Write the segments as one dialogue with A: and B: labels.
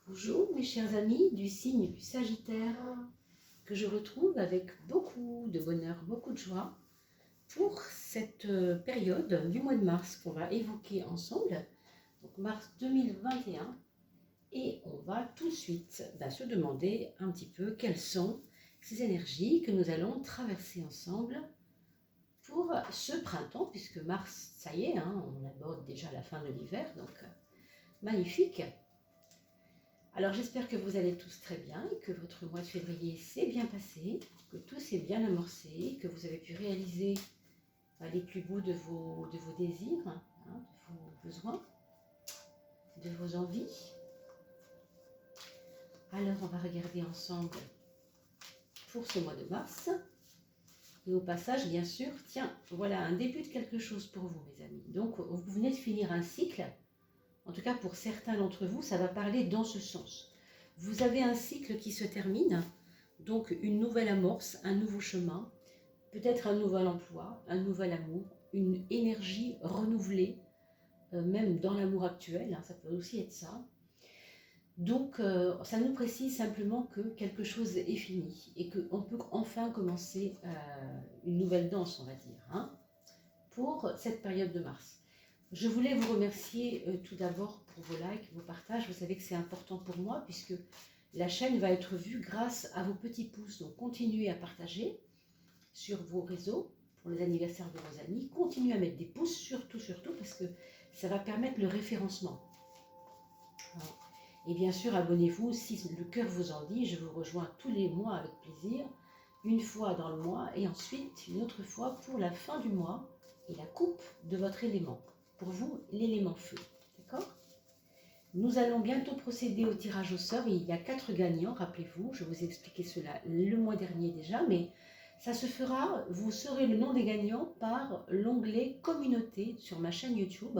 A: Bonjour mes chers amis du signe du Sagittaire, que je retrouve avec beaucoup de bonheur, beaucoup de joie pour cette période du mois de mars qu'on va évoquer ensemble, donc mars 2021, et on va tout de suite se demander un petit peu quelles sont ces énergies que nous allons traverser ensemble pour ce printemps, puisque mars, ça y est, on aborde déjà la fin de l'hiver, donc magnifique. Alors j'espère que vous allez tous très bien et que votre mois de février s'est bien passé, que tout s'est bien amorcé, que vous avez pu réaliser les plus beaux de vos désirs, de vos besoins, de vos envies. Alors on va regarder ensemble pour ce mois de mars. Et au passage, bien sûr, tiens, voilà un début de quelque chose pour vous mes amis. Donc vous venez de finir un cycle. En tout cas, pour certains d'entre vous, ça va parler dans ce sens. Vous avez un cycle qui se termine, donc une nouvelle amorce, un nouveau chemin, peut-être un nouvel emploi, un nouvel amour, une énergie renouvelée, même dans l'amour actuel, ça peut aussi être ça. Donc, ça nous précise simplement que quelque chose est fini et qu'on peut enfin commencer une nouvelle danse, on va dire, pour cette période de mars. Je voulais vous remercier tout d'abord pour vos likes, vos partages. Vous savez que c'est important pour moi puisque la chaîne va être vue grâce à vos petits pouces. Donc continuez à partager sur vos réseaux pour les anniversaires de vos amis. Continuez à mettre des pouces, surtout parce que ça va permettre le référencement. Et bien sûr, abonnez-vous si le cœur vous en dit. Je vous rejoins tous les mois avec plaisir, une fois dans le mois et ensuite une autre fois pour la fin du mois et la coupe de votre élément. Pour vous, l'élément feu, d'accord? Nous allons bientôt procéder au tirage au sort. Il y a 4 gagnants, rappelez-vous, je vous ai expliqué cela le mois dernier déjà, mais ça se fera, vous saurez le nom des gagnants par l'onglet communauté sur ma chaîne YouTube.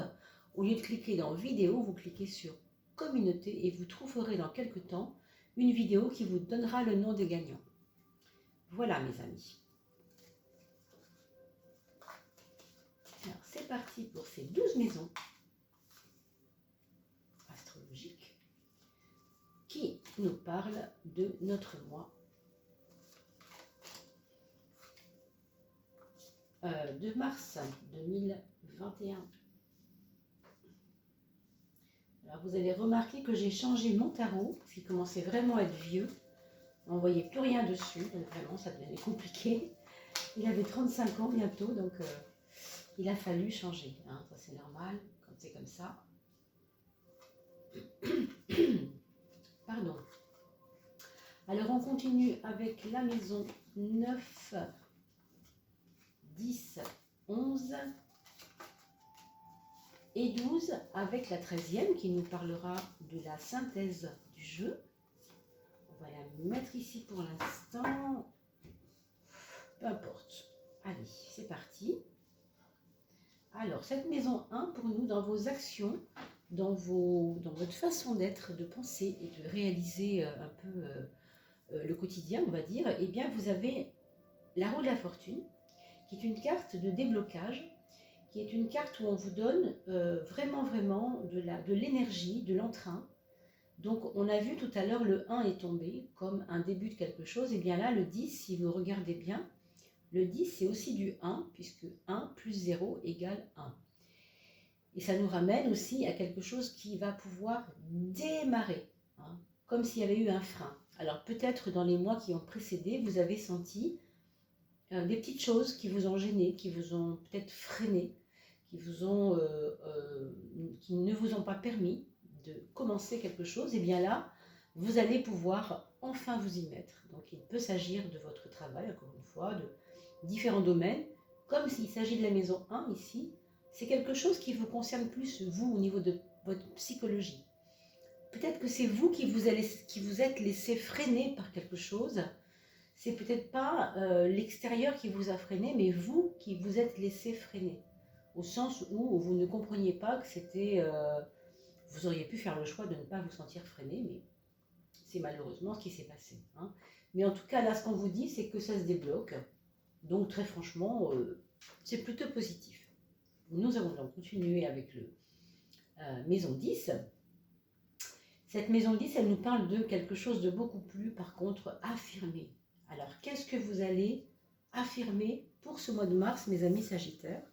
A: Au lieu de cliquer dans vidéo, vous cliquez sur communauté et vous trouverez dans quelques temps une vidéo qui vous donnera le nom des gagnants. Voilà mes amis. Alors c'est parti pour ces 12 maisons astrologiques qui nous parlent de notre mois de mars 2021. Alors vous avez remarqué que j'ai changé mon tarot, parce qu'il commençait vraiment à être vieux. On ne voyait plus rien dessus, donc vraiment ça devenait compliqué. Il avait 35 ans bientôt, donc il a fallu changer. Ça c'est normal, quand c'est comme ça. Pardon. Alors on continue avec la maison 9, 10, 11 et 12 avec la 13e qui nous parlera de la synthèse du jeu. On va la mettre ici pour l'instant. Peu importe. Allez, c'est parti. Alors, cette maison 1, pour nous, dans vos actions, dans votre façon d'être, de penser et de réaliser un peu le quotidien, on va dire, eh bien, vous avez la roue de la fortune, qui est une carte de déblocage, qui est une carte où on vous donne vraiment de l'énergie, de l'entrain. Donc, on a vu tout à l'heure, le 1 est tombé comme un début de quelque chose. Et bien là, le 10, si vous regardez bien, le 10, c'est aussi du 1, puisque 1 plus 0 égale 1. Et ça nous ramène aussi à quelque chose qui va pouvoir démarrer, comme s'il y avait eu un frein. Alors peut-être dans les mois qui ont précédé, vous avez senti des petites choses qui vous ont gêné, qui vous ont peut-être freiné, qui ne vous ont pas permis de commencer quelque chose. Et bien là, vous allez pouvoir enfin vous y mettre. Donc il peut s'agir de votre travail, encore une fois, de différents domaines, comme s'il s'agit de la maison 1 ici. C'est quelque chose qui vous concerne plus, vous, au niveau de votre psychologie. Peut-être que c'est vous qui vous êtes laissé freiner par quelque chose. C'est peut-être pas l'extérieur qui vous a freiné, mais vous qui vous êtes laissé freiner. Au sens où vous ne compreniez pas que c'était... vous auriez pu faire le choix de ne pas vous sentir freiné, mais c'est malheureusement ce qui s'est passé. Mais en tout cas, là, ce qu'on vous dit, c'est que ça se débloque. Donc, très franchement, c'est plutôt positif. Nous allons donc continuer avec le maison 10. Cette maison 10, elle nous parle de quelque chose de beaucoup plus, par contre, affirmé. Alors, qu'est-ce que vous allez affirmer pour ce mois de mars, mes amis Sagittaires?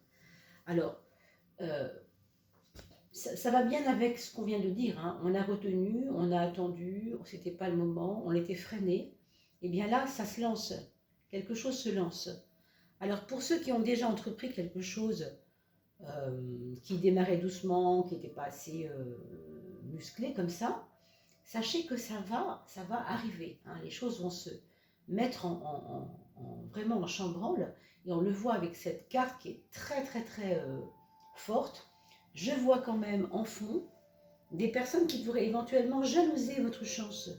A: Alors, ça va bien avec ce qu'on vient de dire, hein. On a retenu, on a attendu, c'était pas le moment, on était freiné. Et bien là, ça se lance, quelque chose se lance. Alors pour ceux qui ont déjà entrepris quelque chose qui démarrait doucement, qui n'était pas assez musclé comme ça, sachez que ça va arriver, hein. Les choses vont se mettre vraiment en chambranle, et on le voit avec cette carte qui est très très très forte. Je vois quand même en fond des personnes qui pourraient éventuellement jalouser votre chance.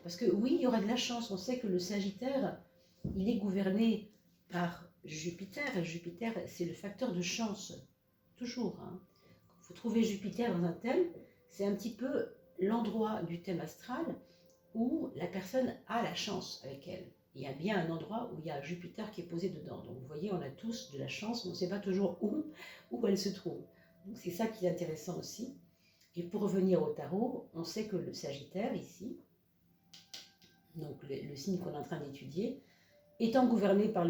A: Parce que oui, il y aura de la chance. On sait que le Sagittaire, il est gouverné par Jupiter. Et Jupiter, c'est le facteur de chance. Toujours, hein. Quand vous trouvez Jupiter dans un thème, c'est un petit peu l'endroit du thème astral où la personne a la chance avec elle. Il y a bien un endroit où il y a Jupiter qui est posé dedans. Donc vous voyez, on a tous de la chance, mais on ne sait pas toujours où elle se trouve. C'est ça qui est intéressant aussi. Et pour revenir au tarot, on sait que le Sagittaire, ici, donc le signe qu'on est en train d'étudier, étant gouverné par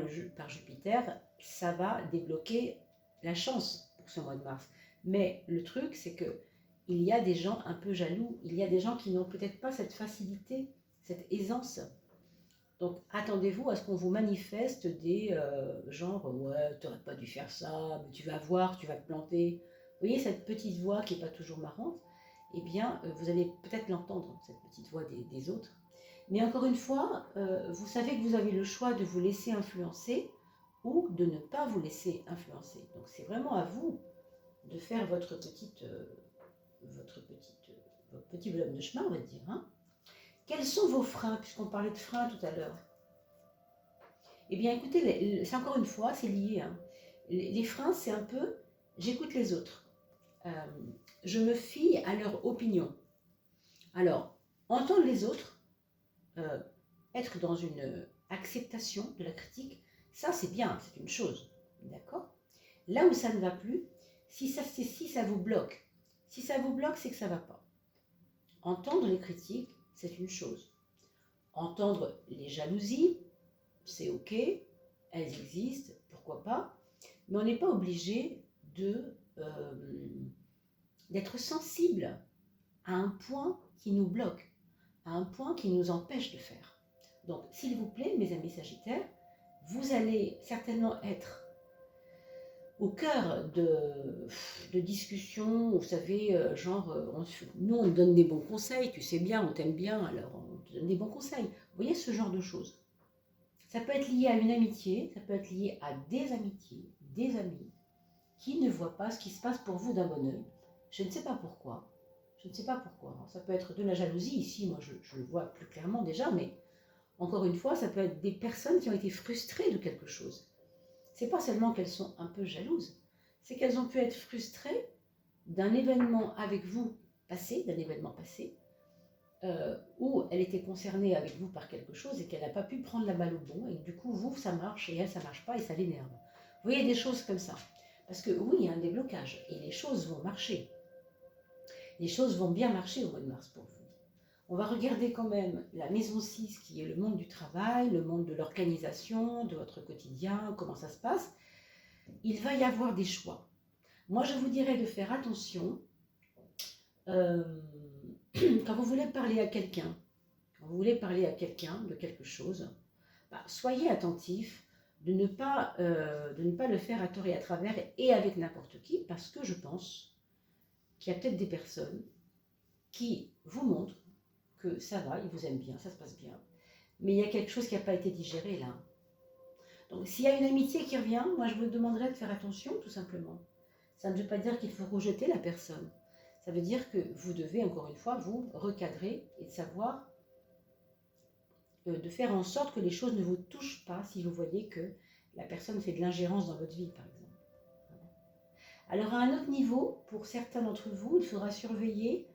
A: Jupiter, ça va débloquer la chance pour ce mois de mars. Mais le truc, c'est que il y a des gens un peu jaloux, il y a des gens qui n'ont peut-être pas cette facilité, cette aisance. Donc attendez-vous à ce qu'on vous manifeste des genre « ouais, t'aurais pas dû faire ça, mais tu vas voir, tu vas te planter ». Vous voyez cette petite voix qui n'est pas toujours marrante? Eh bien, vous allez peut-être l'entendre, cette petite voix des autres. Mais encore une fois, vous savez que vous avez le choix de vous laisser influencer ou de ne pas vous laisser influencer. Donc c'est vraiment à vous de faire votre petit bonhomme de chemin, on va dire, hein. Quels sont vos freins, puisqu'on parlait de freins tout à l'heure? Eh bien, écoutez, c'est encore une fois, c'est lié, hein. Les freins, c'est un peu, j'écoute les autres. Je me fie à leur opinion. Alors, entendre les autres, être dans une acceptation de la critique, ça c'est bien, c'est une chose, d'accord? Là où ça ne va plus, si ça vous bloque, c'est que ça ne va pas. Entendre les critiques, c'est une chose. Entendre les jalousies, c'est ok, elles existent, pourquoi pas, mais on n'est pas obligé d'être sensible à un point qui nous bloque, à un point qui nous empêche de faire. Donc, s'il vous plaît, mes amis Sagittaires, vous allez certainement être au cœur de discussions, vous savez, nous on te donne des bons conseils, tu sais bien, on t'aime bien, alors on te donne des bons conseils. Vous voyez ce genre de choses. Ça peut être lié à une amitié, ça peut être lié à des amitiés, des amis, qui ne voient pas ce qui se passe pour vous d'un bon oeil. Je ne sais pas pourquoi. Je ne sais pas pourquoi. Ça peut être de la jalousie ici, moi je le vois plus clairement déjà, mais encore une fois, ça peut être des personnes qui ont été frustrées de quelque chose. C'est pas seulement qu'elles sont un peu jalouses, c'est qu'elles ont pu être frustrées d'un événement avec vous passé, où elle était concernée avec vous par quelque chose et qu'elle n'a pas pu prendre la balle au bon, et du coup, vous, ça marche, et elle, ça marche pas, et ça l'énerve. Vous voyez des choses comme ça. Parce que oui, il y a un déblocage, et les choses vont marcher. Les choses vont bien marcher au mois de mars pour vous. On va regarder quand même la maison 6, qui est le monde du travail, le monde de l'organisation, de votre quotidien, comment ça se passe. Il va y avoir des choix. Moi, je vous dirais de faire attention quand vous voulez parler à quelqu'un, de quelque chose, soyez attentif de ne pas le faire à tort et à travers et avec n'importe qui, parce que je pense qu'il y a peut-être des personnes qui vous montrent que ça va, ils vous aiment bien, ça se passe bien, mais il y a quelque chose qui n'a pas été digéré là. Donc s'il y a une amitié qui revient, moi je vous demanderais de faire attention tout simplement. Ça ne veut pas dire qu'il faut rejeter la personne. Ça veut dire que vous devez encore une fois vous recadrer et de savoir, de faire en sorte que les choses ne vous touchent pas si vous voyez que la personne fait de l'ingérence dans votre vie par exemple. Alors à un autre niveau, pour certains d'entre vous, il faudra surveiller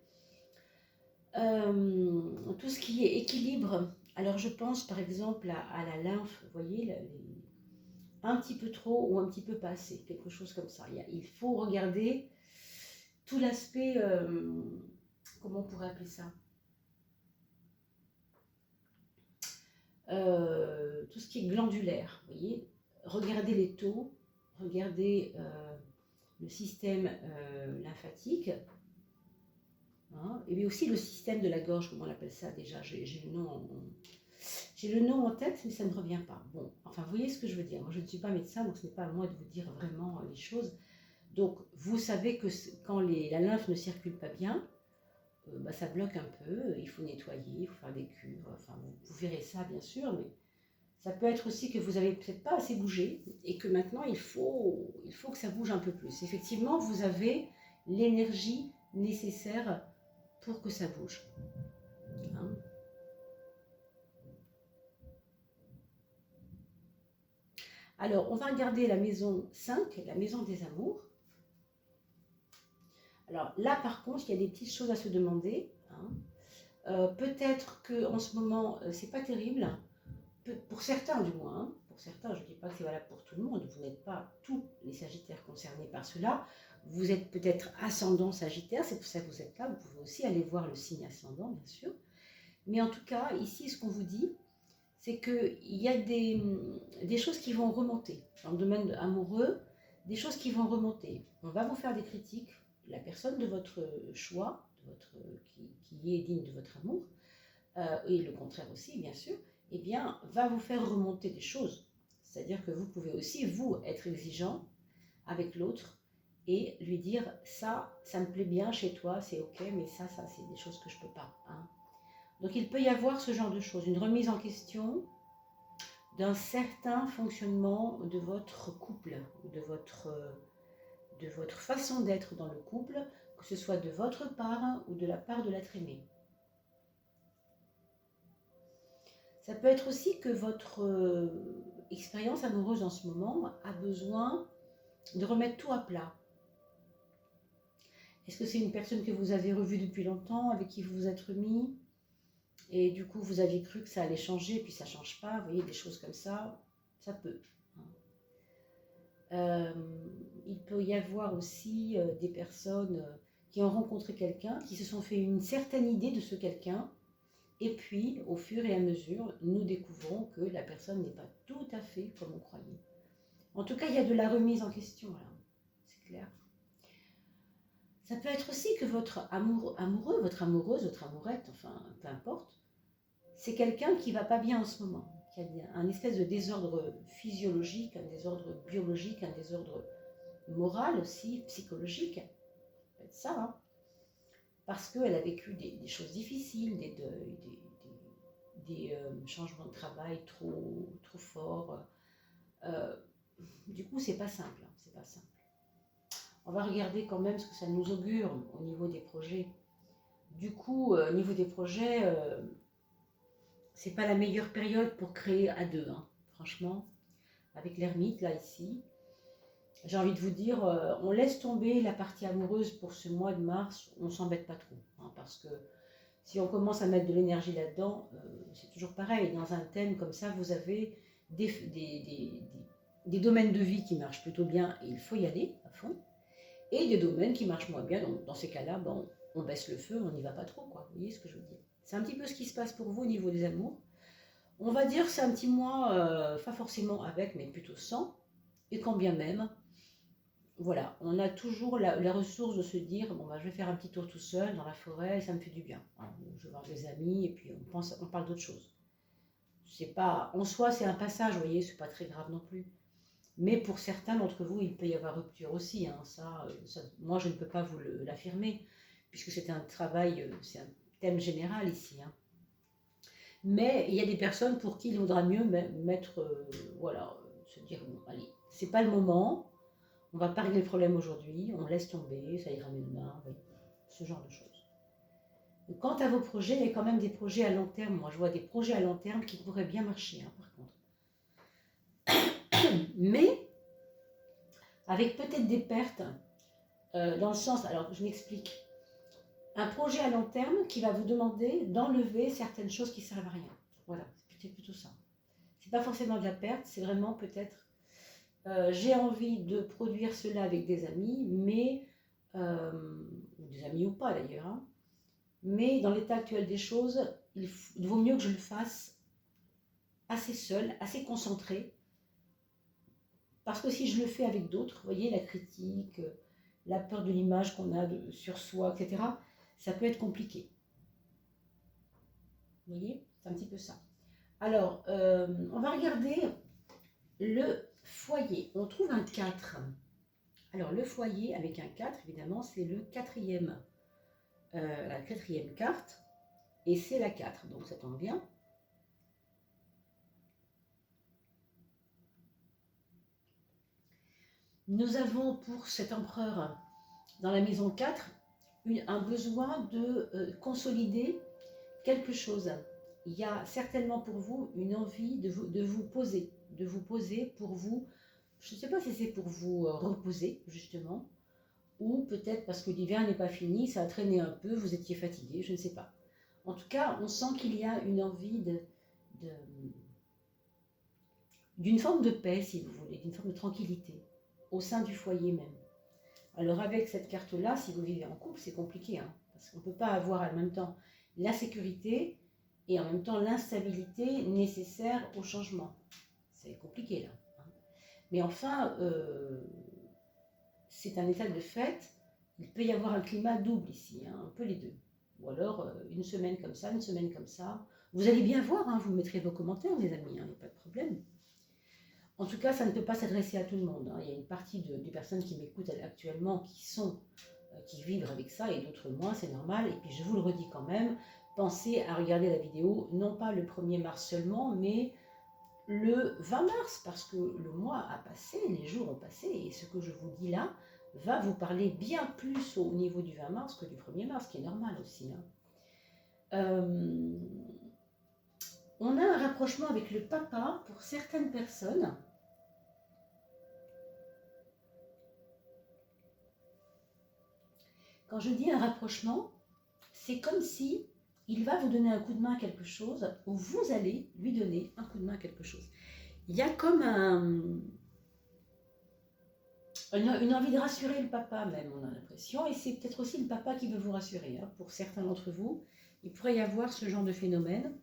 A: tout ce qui est équilibre. Alors je pense par exemple à la lymphe, vous voyez, un petit peu trop ou un petit peu pas assez, quelque chose comme ça. Il faut regarder tout l'aspect comment on pourrait appeler ça? Tout ce qui est glandulaire, vous voyez, regardez les taux, regardez le système lymphatique, hein, et aussi le système de la gorge, comment on appelle ça déjà, j'ai le nom en tête, mais ça ne me revient pas. Bon, enfin, vous voyez ce que je veux dire. Moi, je ne suis pas médecin, donc ce n'est pas à moi de vous dire vraiment les choses. Donc, vous savez que quand la lymphe ne circule pas bien, bah, ça bloque un peu, il faut nettoyer, il faut faire des cures, enfin, vous verrez ça, bien sûr, mais ça peut être aussi que vous n'avez peut-être pas assez bougé et que maintenant, il faut que ça bouge un peu plus. Effectivement, vous avez l'énergie nécessaire pour que ça bouge. Hein. Alors, on va regarder la maison 5, la maison des amours. Alors là, par contre, il y a des petites choses à se demander. Hein. Peut-être qu'en ce moment, c'est pas terrible, pour certains du moins. Hein. Pour certains, je ne dis pas que c'est valable pour tout le monde. Vous n'êtes pas tous les Sagittaires concernés par cela. Vous êtes peut-être ascendant Sagittaire, c'est pour ça que vous êtes là. Vous pouvez aussi aller voir le signe ascendant, bien sûr. Mais en tout cas, ici, ce qu'on vous dit, c'est qu'il y a des choses qui vont remonter. Dans le domaine amoureux, des choses qui vont remonter. On va vous faire des critiques. La personne de votre choix, qui est digne de votre amour, et le contraire aussi, bien sûr, eh bien, va vous faire remonter des choses. C'est-à-dire que vous pouvez aussi, vous, être exigeant avec l'autre et lui dire ça me plaît bien chez toi, c'est ok, mais ça c'est des choses que je ne peux pas. Hein. Donc il peut y avoir ce genre de choses, une remise en question d'un certain fonctionnement de votre couple, de votre façon d'être dans le couple, que ce soit de votre part ou de la part de l'être aimé. Ça peut être aussi que votre expérience amoureuse en ce moment a besoin de remettre tout à plat. Est-ce que c'est une personne que vous avez revue depuis longtemps, avec qui vous vous êtes remis, et du coup vous aviez cru que ça allait changer, puis ça ne change pas, vous voyez, des choses comme ça, ça peut. Il peut y avoir aussi des personnes qui ont rencontré quelqu'un, qui se sont fait une certaine idée de ce quelqu'un, et puis, au fur et à mesure, nous découvrons que la personne n'est pas tout à fait comme on croyait. En tout cas, il y a de la remise en question, là. C'est clair. Ça peut être aussi que votre amoureux, votre amoureuse, votre amourette, enfin, peu importe, c'est quelqu'un qui ne va pas bien en ce moment, qui a un espèce de désordre physiologique, un désordre biologique, un désordre moral aussi, psychologique. Ça peut être ça, hein. Parce qu'elle a vécu des choses difficiles, des deuils, des changements de travail trop forts. Du coup, c'est pas simple, hein, c'est pas simple. On va regarder quand même ce que ça nous augure au niveau des projets. Du coup, au niveau des projets, c'est pas la meilleure période pour créer à deux, hein, franchement. Avec l'ermite, là, ici, j'ai envie de vous dire, on laisse tomber la partie amoureuse pour ce mois de mars, on s'embête pas trop, hein, parce que si on commence à mettre de l'énergie là-dedans, c'est toujours pareil. Dans un thème comme ça, vous avez des domaines de vie qui marchent plutôt bien et il faut y aller à fond. Et des domaines qui marchent moins bien. Donc dans ces cas-là, ben, on baisse le feu, on n'y va pas trop, quoi. Vous voyez ce que je veux dire? C'est un petit peu ce qui se passe pour vous au niveau des amours. On va dire que c'est un petit mois, pas forcément avec, mais plutôt sans. Et quand bien même, voilà, on a toujours la ressource de se dire, bon, bah, je vais faire un petit tour tout seul dans la forêt, et ça me fait du bien. Hein. Je vais voir des amis, et puis on parle d'autre chose. C'est pas, en soi, c'est un passage, vous voyez, c'est pas très grave non plus. Mais pour certains d'entre vous, il peut y avoir rupture aussi. Hein. Ça, moi, je ne peux pas vous l'affirmer, puisque c'est un travail, c'est un thème général ici. Hein. Mais il y a des personnes pour qui il vaudra mieux mettre, voilà, se dire, bon, allez, c'est pas le moment. On va pas régler le problème aujourd'hui, on laisse tomber, ça ira mieux demain, oui, ce genre de choses. Et quant à vos projets, il y a quand même des projets à long terme. Moi, je vois des projets à long terme qui pourraient bien marcher, hein, par contre. Mais, avec peut-être des pertes, dans le sens, alors je m'explique, un projet à long terme qui va vous demander d'enlever certaines choses qui ne servent à rien. Voilà, c'est plutôt ça. C'est pas forcément de la perte, c'est vraiment peut-être j'ai envie de produire cela avec des amis, mais des amis ou pas d'ailleurs, hein, Mais dans l'état actuel des choses, il vaut mieux que je le fasse assez seul, assez concentré. Parce que si je le fais avec d'autres, vous voyez, la critique, la peur de l'image qu'on a sur soi, etc., ça peut être compliqué. Vous voyez, c'est un petit peu ça. Alors, on va regarder le foyer. On trouve un 4. Alors, le foyer avec un 4, évidemment, c'est le quatrième, la quatrième carte. Et c'est la 4, donc ça tombe bien. Nous avons pour cet empereur dans la maison 4 un besoin de consolider quelque chose. Il y a certainement pour vous une envie de vous poser pour vous, je ne sais pas si c'est pour vous reposer justement, ou peut-être parce que l'hiver n'est pas fini, ça a traîné un peu, vous étiez fatigué, je ne sais pas. En tout cas, on sent qu'il y a une envie d'une forme de paix, si vous voulez, d'une forme de tranquillité, au sein du foyer même. Alors avec cette carte-là, si vous vivez en couple, c'est compliqué, hein, parce qu'on ne peut pas avoir en même temps la sécurité et en même temps l'instabilité nécessaire au changement. C'est compliqué là. Hein. Mais enfin, c'est un état de fait. Il peut y avoir un climat double ici, hein, un peu les deux. Ou alors une semaine comme ça, une semaine comme ça. Vous allez bien voir, hein, vous mettrez vos commentaires, mes amis, il n'y a pas de problème. En tout cas, ça ne peut pas s'adresser à tout le monde. Hein. Il y a une partie des personnes qui m'écoutent actuellement qui vivent avec ça et d'autres moins, c'est normal. Et puis je vous le redis quand même, pensez à regarder la vidéo, non pas le 1er mars seulement, mais le 20 mars, parce que le mois a passé, les jours ont passé, et ce que je vous dis là va vous parler bien plus au niveau du 20 mars que du 1er mars, qui est normal aussi. Hein. On a un rapprochement avec le papa pour certaines personnes. Quand je dis un rapprochement, c'est comme si il va vous donner un coup de main à quelque chose ou vous allez lui donner un coup de main à quelque chose. Il y a comme une envie de rassurer le papa même, on a l'impression, et c'est peut-être aussi le papa qui veut vous rassurer. Hein. Pour certains d'entre vous, il pourrait y avoir ce genre de phénomène.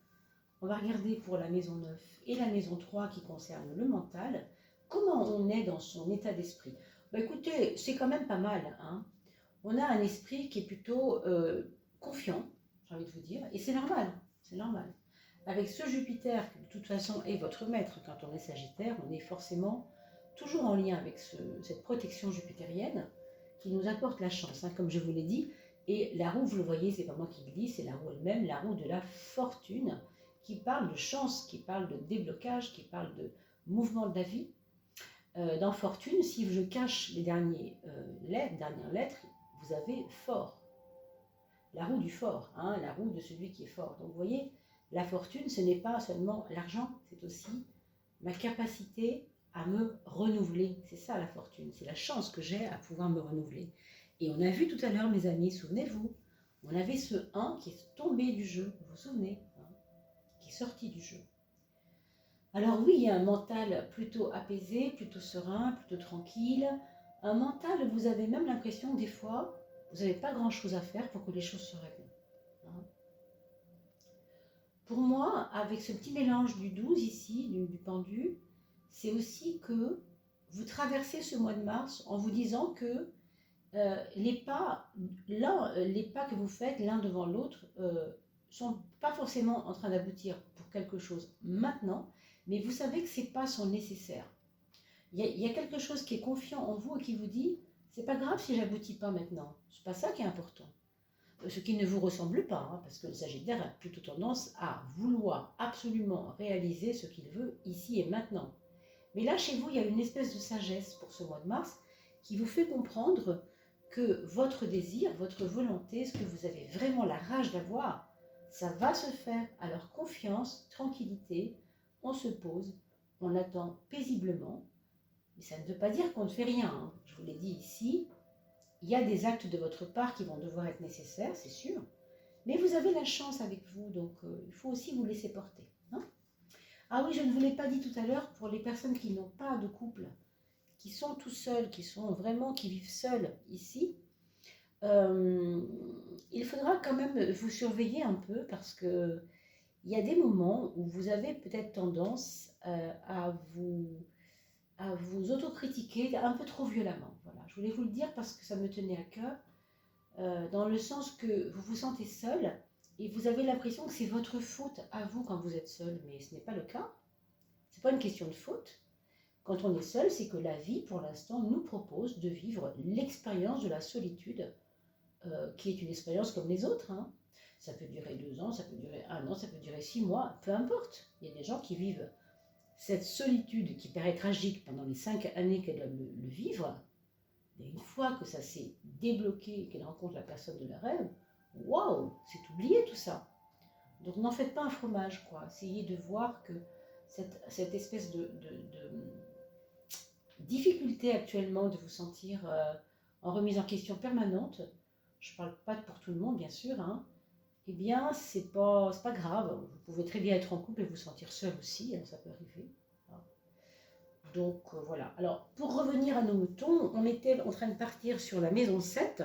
A: On va regarder pour la maison 9 et la maison 3 qui concerne le mental, comment on est dans son état d'esprit. Bah, écoutez, c'est quand même pas mal, hein. On a un esprit qui est plutôt confiant, j'ai envie de vous dire, et c'est normal, c'est normal. Avec ce Jupiter, qui de toute façon est votre maître, quand on est Sagittaire, on est forcément toujours en lien avec cette protection jupitérienne qui nous apporte la chance, hein, comme je vous l'ai dit. Et la roue, vous le voyez, c'est pas moi qui le dis, c'est la roue elle-même, la roue de la fortune, qui parle de chance, qui parle de déblocage, qui parle de mouvement de la vie. Dans fortune, si je cache les dernières lettres, vous avez fort, la roue du fort, hein, la roue de celui qui est fort. Donc vous voyez, la fortune, ce n'est pas seulement l'argent, c'est aussi ma capacité à me renouveler. C'est ça la fortune, c'est la chance que j'ai à pouvoir me renouveler. Et on a vu tout à l'heure, mes amis, souvenez-vous, on avait ce 1 qui est tombé du jeu, vous vous souvenez, hein, qui est sorti du jeu. Alors oui, il y a un mental plutôt apaisé, plutôt serein, plutôt tranquille. Un mental, vous avez même l'impression des fois, vous n'avez pas grand-chose à faire pour que les choses se règlent. Hein. Pour moi, avec ce petit mélange du 12 ici, du pendu, c'est aussi que vous traversez ce mois de mars en vous disant que les pas que vous faites l'un devant l'autre sont pas forcément en train d'aboutir pour quelque chose maintenant, mais vous savez que ces pas sont nécessaires. Il y a quelque chose qui est confiant en vous et qui vous dit, c'est pas grave si j'aboutis pas maintenant, c'est pas ça qui est important. Ce qui ne vous ressemble pas, hein, parce que le Sagittaire a plutôt tendance à vouloir absolument réaliser ce qu'il veut ici et maintenant. Mais là, chez vous, il y a une espèce de sagesse pour ce mois de mars qui vous fait comprendre que votre désir, votre volonté, ce que vous avez vraiment la rage d'avoir, ça va se faire. Alors confiance, tranquillité, on se pose, on attend paisiblement. Mais ça ne veut pas dire qu'on ne fait rien. Hein. Je vous l'ai dit ici, il y a des actes de votre part qui vont devoir être nécessaires, c'est sûr. Mais vous avez la chance avec vous, donc il faut aussi vous laisser porter. Hein. Ah oui, je ne vous l'ai pas dit tout à l'heure, pour les personnes qui n'ont pas de couple, qui sont tout seuls, qui vivent seuls ici, il faudra quand même vous surveiller un peu parce que il y a des moments où vous avez peut-être tendance à vous autocritiquer un peu trop violemment. Voilà, je voulais vous le dire parce que ça me tenait à cœur, dans le sens que vous vous sentez seul et vous avez l'impression que c'est votre faute à vous quand vous êtes seul, mais ce n'est pas le cas. Ce n'est pas une question de faute. Quand on est seul, c'est que la vie, pour l'instant, nous propose de vivre l'expérience de la solitude, qui est une expérience comme les autres, hein. Ça peut durer 2 ans, ça peut durer 1 an, ça peut durer 6 mois, peu importe. Il y a des gens qui vivent cette solitude qui paraît tragique pendant les 5 années qu'elles doivent le vivre. Et une fois que ça s'est débloqué, qu'elles rencontrent la personne de leur rêve, waouh, c'est oublié tout ça. Donc n'en faites pas un fromage, quoi. Essayez de voir que cette espèce de difficulté actuellement de vous sentir en remise en question permanente, je ne parle pas pour tout le monde bien sûr, hein, eh bien c'est pas grave. Vous pouvez très bien être en couple et vous sentir seul aussi, hein, ça peut arriver. Donc voilà. Alors pour revenir à nos moutons, on était en train de partir sur la maison 7.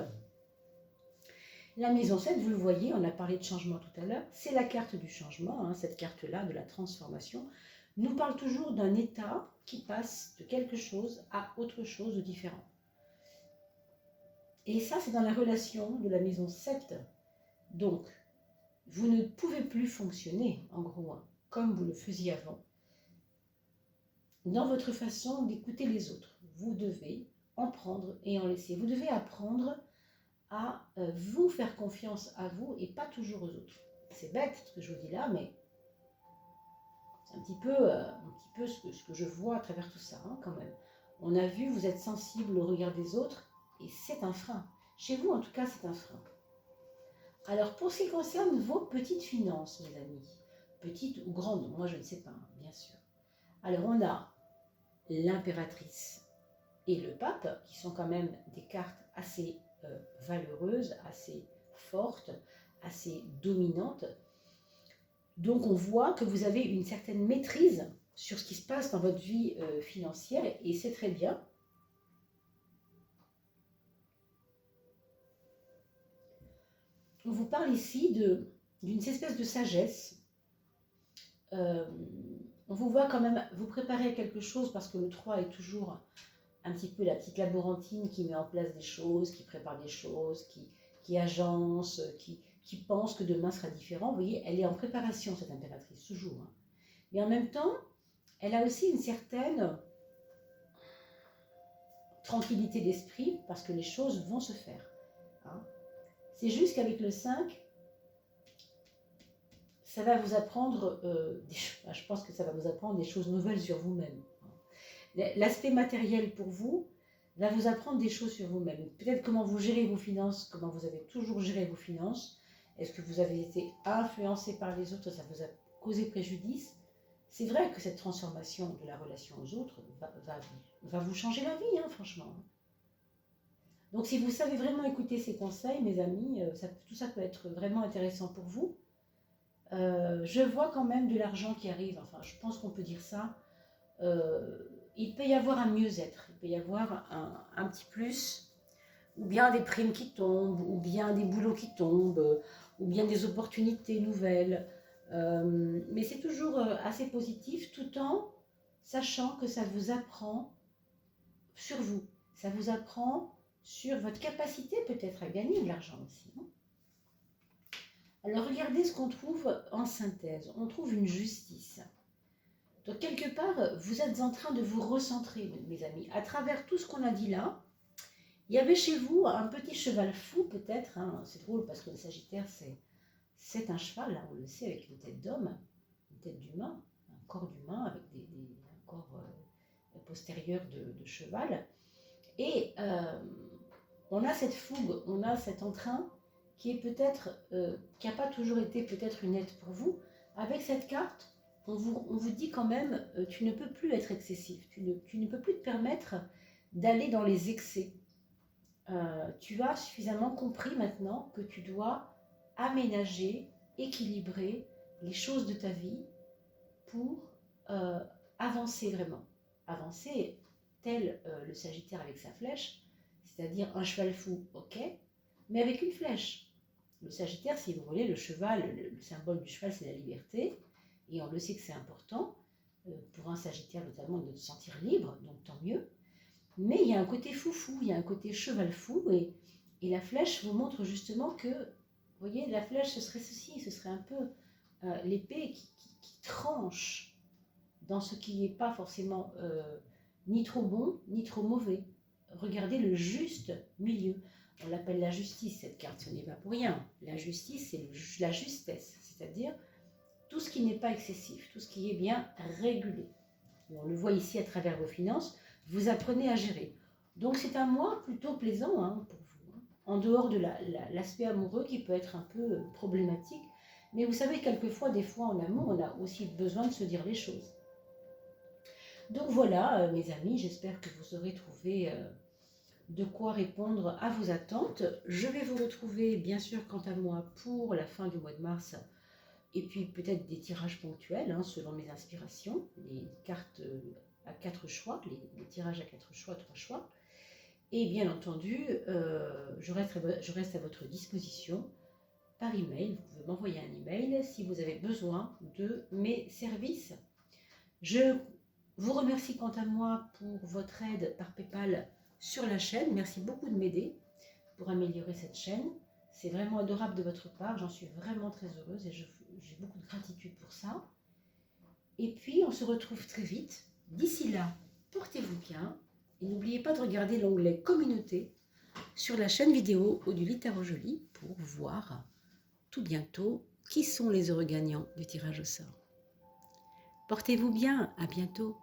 A: La maison 7, vous le voyez, on a parlé de changement tout à l'heure, c'est la carte du changement, hein, cette carte-là de la transformation, nous parle toujours d'un état qui passe de quelque chose à autre chose de différent. Et ça, c'est dans la relation de la maison 7. Donc, vous ne pouvez plus fonctionner, en gros, hein, comme vous le faisiez avant, dans votre façon d'écouter les autres. Vous devez en prendre et en laisser. Vous devez apprendre à vous faire confiance à vous et pas toujours aux autres. C'est bête ce que je vous dis là, mais c'est un petit peu ce que je vois à travers tout ça, hein, quand même. On a vu, vous êtes sensible au regard des autres et c'est un frein. Chez vous, en tout cas, c'est un frein. Alors, pour ce qui concerne vos petites finances, mes amis, petites ou grandes, moi je ne sais pas, hein, bien sûr. Alors, on a l'impératrice et le pape, qui sont quand même des cartes assez valeureuses, assez fortes, assez dominantes. Donc on voit que vous avez une certaine maîtrise sur ce qui se passe dans votre vie financière et c'est très bien. On vous parle ici d'une espèce de sagesse. On vous voit quand même vous préparer à quelque chose parce que le 3 est toujours un petit peu la petite laborantine qui met en place des choses, qui prépare des choses, qui agence, qui pense que demain sera différent. Vous voyez, elle est en préparation, cette impératrice, toujours. Hein. Mais en même temps, elle a aussi une certaine tranquillité d'esprit parce que les choses vont se faire. Hein. C'est juste qu'avec le 5, ça va vous apprendre, je pense que ça va vous apprendre des choses nouvelles sur vous-même. L'aspect matériel pour vous va vous apprendre des choses sur vous-même. Peut-être comment vous gérez vos finances, comment vous avez toujours géré vos finances. Est-ce que vous avez été influencé par les autres, ça vous a causé préjudice? C'est vrai que cette transformation de la relation aux autres va vous changer la vie, hein, franchement. Donc si vous savez vraiment écouter ces conseils, mes amis, tout ça peut être vraiment intéressant pour vous. Je vois quand même de l'argent qui arrive, enfin je pense qu'on peut dire ça. Il peut y avoir un mieux-être, il peut y avoir un petit plus, ou bien des primes qui tombent, ou bien des boulots qui tombent, ou bien des opportunités nouvelles. Mais c'est toujours assez positif, tout en sachant que ça vous apprend sur vous. Ça vous apprend sur votre capacité peut-être à gagner de l'argent aussi. Hein. Alors regardez ce qu'on trouve en synthèse. On trouve une justice. Donc quelque part, vous êtes en train de vous recentrer, mes amis. À travers tout ce qu'on a dit là, il y avait chez vous un petit cheval fou peut-être. Hein. C'est drôle parce que le Sagittaire, c'est un cheval, là, on le sait, avec une tête d'homme, une tête d'humain, un corps d'humain avec un corps postérieur de cheval. Et on a cette fougue, on a cet entrain qui est peut-être, qui n'a pas toujours été peut-être une aide pour vous. Avec cette carte, on vous dit quand même, tu ne peux plus être excessif, tu ne peux plus te permettre d'aller dans les excès. Tu as suffisamment compris maintenant que tu dois aménager, équilibrer les choses de ta vie pour avancer vraiment. Avancer tel le Sagittaire avec sa flèche, c'est-à-dire un cheval fou, ok, mais avec une flèche. Le Sagittaire, si vous voulez, le cheval, le symbole du cheval, c'est la liberté. Et on le sait que c'est important pour un Sagittaire notamment de se sentir libre, donc tant mieux. Mais il y a un côté foufou, il y a un côté cheval fou. Et la flèche vous montre justement que, vous voyez, la flèche, ce serait ceci, ce serait un peu l'épée qui tranche dans ce qui n'est pas forcément ni trop bon, ni trop mauvais. Regardez le juste milieu. On l'appelle la justice, cette carte, ce n'est pas pour rien. La justice, c'est la justesse, c'est-à-dire tout ce qui n'est pas excessif, tout ce qui est bien régulé. Et on le voit ici à travers vos finances, vous apprenez à gérer. Donc c'est un mois plutôt plaisant hein, pour vous, hein, en dehors de l'aspect amoureux qui peut être un peu problématique. Mais vous savez, quelquefois, des fois en amour, on a aussi besoin de se dire les choses. Donc voilà, mes amis, j'espère que vous aurez trouvé de quoi répondre à vos attentes. Je vais vous retrouver, bien sûr, quant à moi, pour la fin du mois de mars, et puis peut-être des tirages ponctuels, hein, selon mes inspirations, les cartes à 4 choix, les tirages à 4 choix, 3 choix. Et bien entendu, je reste à votre disposition par email. Vous pouvez m'envoyer un email si vous avez besoin de mes services. Je vous remercie quant à moi pour votre aide par PayPal sur la chaîne. Merci beaucoup de m'aider pour améliorer cette chaîne. C'est vraiment adorable de votre part. J'en suis vraiment très heureuse et j'ai beaucoup de gratitude pour ça. Et puis, on se retrouve très vite. D'ici là, portez-vous bien. Et n'oubliez pas de regarder l'onglet Communauté sur la chaîne vidéo Odile Tarot Jolie pour voir tout bientôt qui sont les heureux gagnants du tirage au sort. Portez-vous bien, à bientôt.